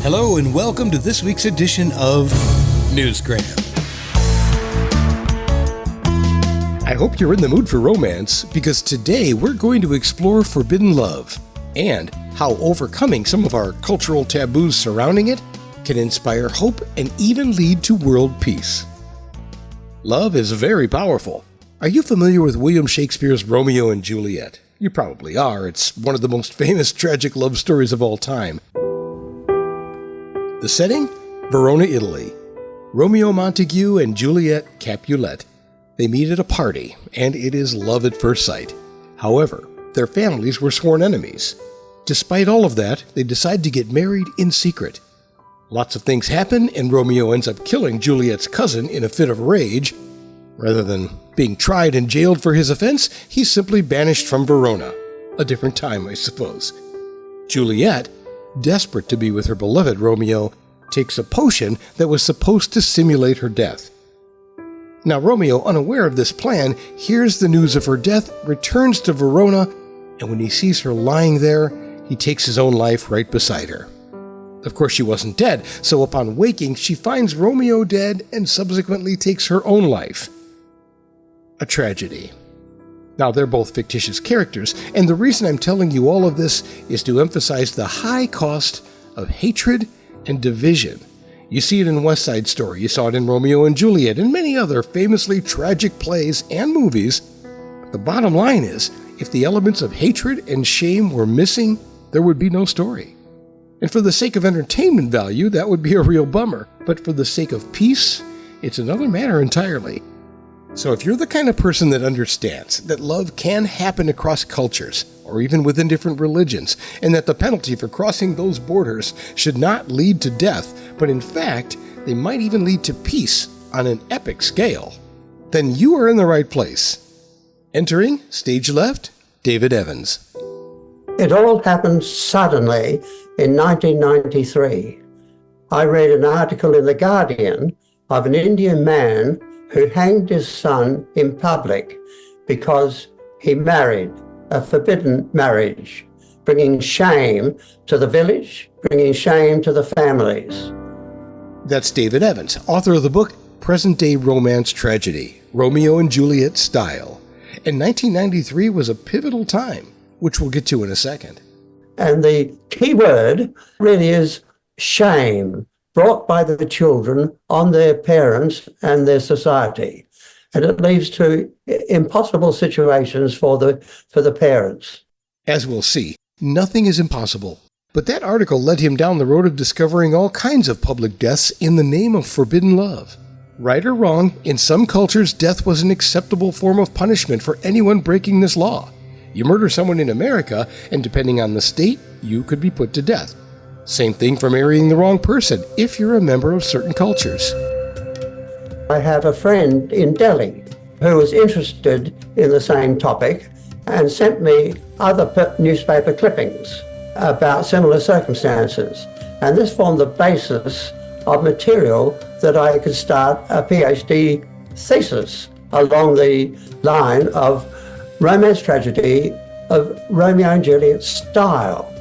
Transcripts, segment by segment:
Hello and welcome to this week's edition of Newsgram. I hope you're in the mood for romance, because today we're going to explore forbidden love and how overcoming some of our cultural taboos surrounding it can inspire hope and even lead to world peace. Love is very powerful. Are you familiar with William Shakespeare's Romeo and Juliet? You probably are. It's one of the most famous tragic love stories of all time. The setting? Verona, Italy. Romeo Montague and Juliet Capulet. They meet at a party, and it is love at first sight. However, their families were sworn enemies. Despite all of that, they decide to get married in secret. Lots of things happen, and Romeo ends up killing Juliet's cousin in a fit of rage. Rather than being tried and jailed for his offense, he's simply banished from Verona. A different time, I suppose. Juliet, desperate to be with her beloved Romeo, takes a potion that was supposed to simulate her death. Now Romeo, unaware of this plan, hears the news of her death, returns to Verona, and when he sees her lying there, he takes his own life right beside her. Of course, she wasn't dead, so upon waking, she finds Romeo dead and subsequently takes her own life. A tragedy. Now, they're both fictitious characters, and the reason I'm telling you all of this is to emphasize the high cost of hatred and division. You see it in West Side Story, you saw it in Romeo and Juliet, and many other famously tragic plays and movies. The bottom line is, if the elements of hatred and shame were missing, there would be no story. And for the sake of entertainment value, that would be a real bummer. But for the sake of peace, it's another matter entirely. So if you're the kind of person that understands that love can happen across cultures, or even within different religions, and that the penalty for crossing those borders should not lead to death, but in fact, they might even lead to peace on an epic scale, then you are in the right place. Entering, stage left, David Evans. It all happened suddenly in 1993. I read an article in The Guardian of an Indian man who hanged his son in public because he married a forbidden marriage, bringing shame to the village, bringing shame to the families. That's David Evans, author of the book Present-Day Romance Tragedy, Romeo and Juliet Style. And 1993 was a pivotal time, which we'll get to in a second. And the key word really is shame, brought by the children on their parents and their society. And it leads to impossible situations for the parents. As we'll see, nothing is impossible. But that article led him down the road of discovering all kinds of public deaths in the name of forbidden love. Right or wrong, in some cultures, death was an acceptable form of punishment for anyone breaking this law. You murder someone in America, and depending on the state, you could be put to death. Same thing for marrying the wrong person, if you're a member of certain cultures. I have a friend in Delhi who was interested in the same topic and sent me other newspaper clippings about similar circumstances. And this formed the basis of material that I could start a PhD thesis along the line of romance tragedy of Romeo and Juliet style.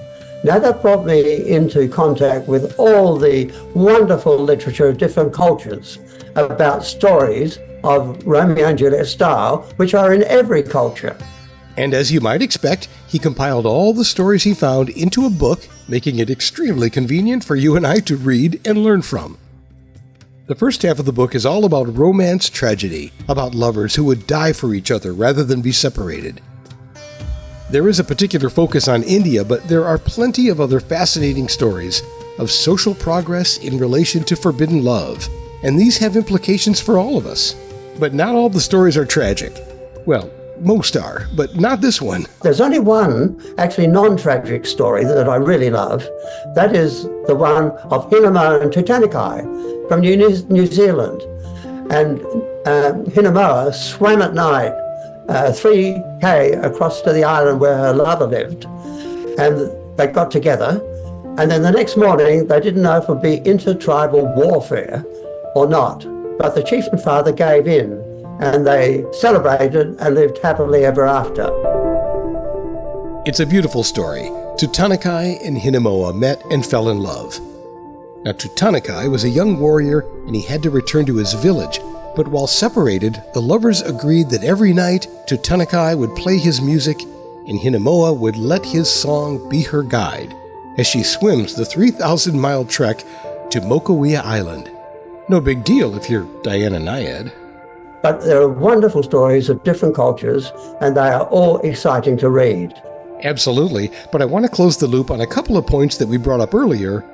Now that brought me into contact with all the wonderful literature of different cultures about stories of Romeo and Juliet style, which are in every culture. And as you might expect, he compiled all the stories he found into a book, making it extremely convenient for you and I to read and learn from. The first half of the book is all about romance tragedy, about lovers who would die for each other rather than be separated. There is a particular focus on India, but there are plenty of other fascinating stories of social progress in relation to forbidden love, and these have implications for all of us. But not all the stories are tragic. Well, most are, but not this one. There's only one actually non-tragic story that I really love. That is the one of Hinamo and Tutankhamun from New Zealand. And Hinamo swam at night 3K across to the island where her lover lived, and they got together, and then the next morning they didn't know if it would be intertribal warfare or not, but the chief and father gave in and they celebrated and lived happily ever after. It's a beautiful story. Tutankhamun and Hinamo met and fell in love. Now, Tutankai was a young warrior and he had to return to his village. But while separated, the lovers agreed that every night Tutankai would play his music and Hinemoa would let his song be her guide as she swims the 3,000-mile trek to Mokuia Island. No big deal if you're Diana Naiad. But there are wonderful stories of different cultures, and they are all exciting to read. Absolutely, but I want to close the loop on a couple of points that we brought up earlier,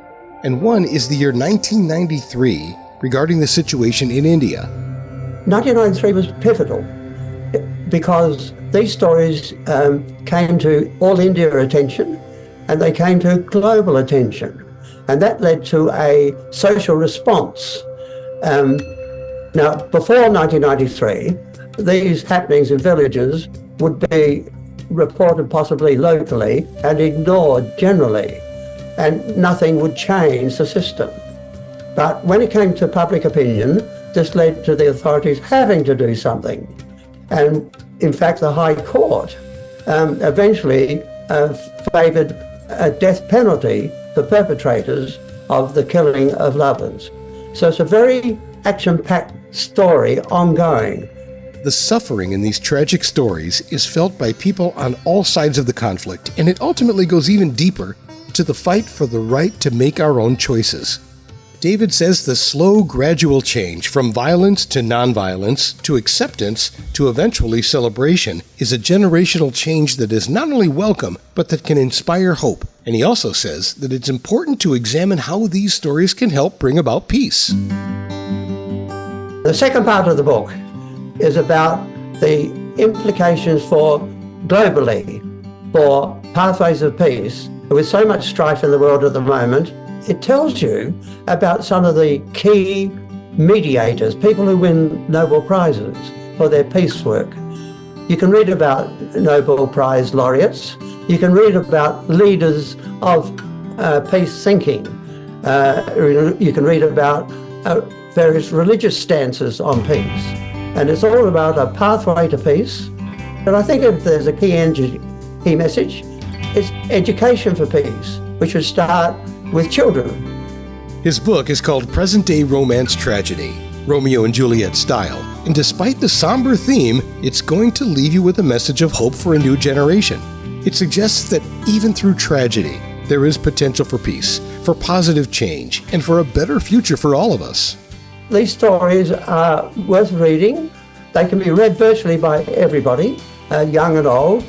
and one is the year 1993 regarding the situation in India. 1993 was pivotal because these stories came to all India attention and they came to global attention, and that led to a social response. Now, before 1993, these happenings in villages would be reported possibly locally and ignored generally, and nothing would change the system. But when it came to public opinion, this led to the authorities having to do something. And in fact, the High Court eventually favoured a death penalty for perpetrators of the killing of lovers. So it's a very action-packed story ongoing. The suffering in these tragic stories is felt by people on all sides of the conflict, and it ultimately goes even deeper to the fight for the right to make our own choices. David says the slow, gradual change from violence to nonviolence to acceptance to eventually celebration is a generational change that is not only welcome, but that can inspire hope. And he also says that it's important to examine how these stories can help bring about peace. The second part of the book is about the implications for globally for pathways of peace. With so much strife in the world at the moment, it tells you about some of the key mediators, people who win Nobel Prizes for their peace work. You can read about Nobel Prize laureates. You can read about leaders of peace thinking. You can read about various religious stances on peace. And it's all about a pathway to peace. But I think if there's a key message, it's education for peace, which should start with children. His book is called Present-Day Romance Tragedy, Romeo and Juliet Style, and despite the somber theme, it's going to leave you with a message of hope for a new generation. It suggests that even through tragedy, there is potential for peace, for positive change, and for a better future for all of us. These stories are worth reading. They can be read virtually by everybody, young and old,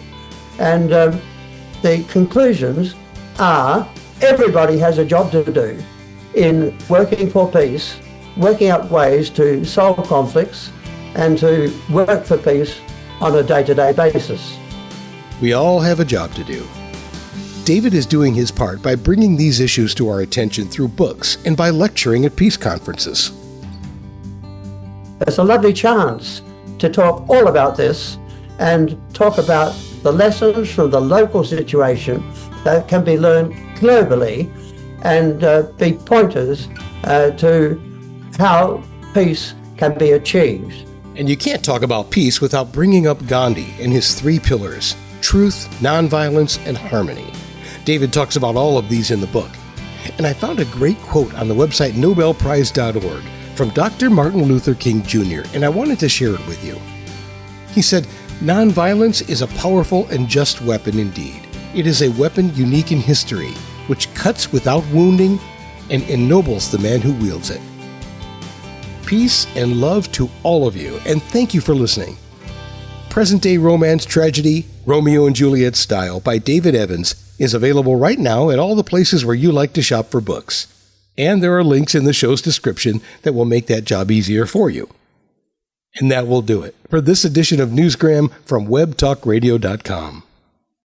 and the conclusions are everybody has a job to do in working for peace, working out ways to solve conflicts and to work for peace on a day-to-day basis. We all have a job to do. David is doing his part by bringing these issues to our attention through books and by lecturing at peace conferences. It's a lovely chance to talk all about this and talk about the lessons from the local situation that can be learned globally and be pointers to how peace can be achieved. And you can't talk about peace without bringing up Gandhi and his 3 pillars: truth, nonviolence, and harmony. David talks about all of these in the book. And I found a great quote on the website nobelprize.org from Dr. Martin Luther King Jr., and I wanted to share it with you. He said, "Nonviolence is a powerful and just weapon indeed. It is a weapon unique in history, which cuts without wounding and ennobles the man who wields it." Peace and love to all of you, and thank you for listening. Present-Day Romance Tragedy, Romeo and Juliet Style by David Evans is available right now at all the places where you like to shop for books. And there are links in the show's description that will make that job easier for you. And that will do it for this edition of Newsgram from webtalkradio.com.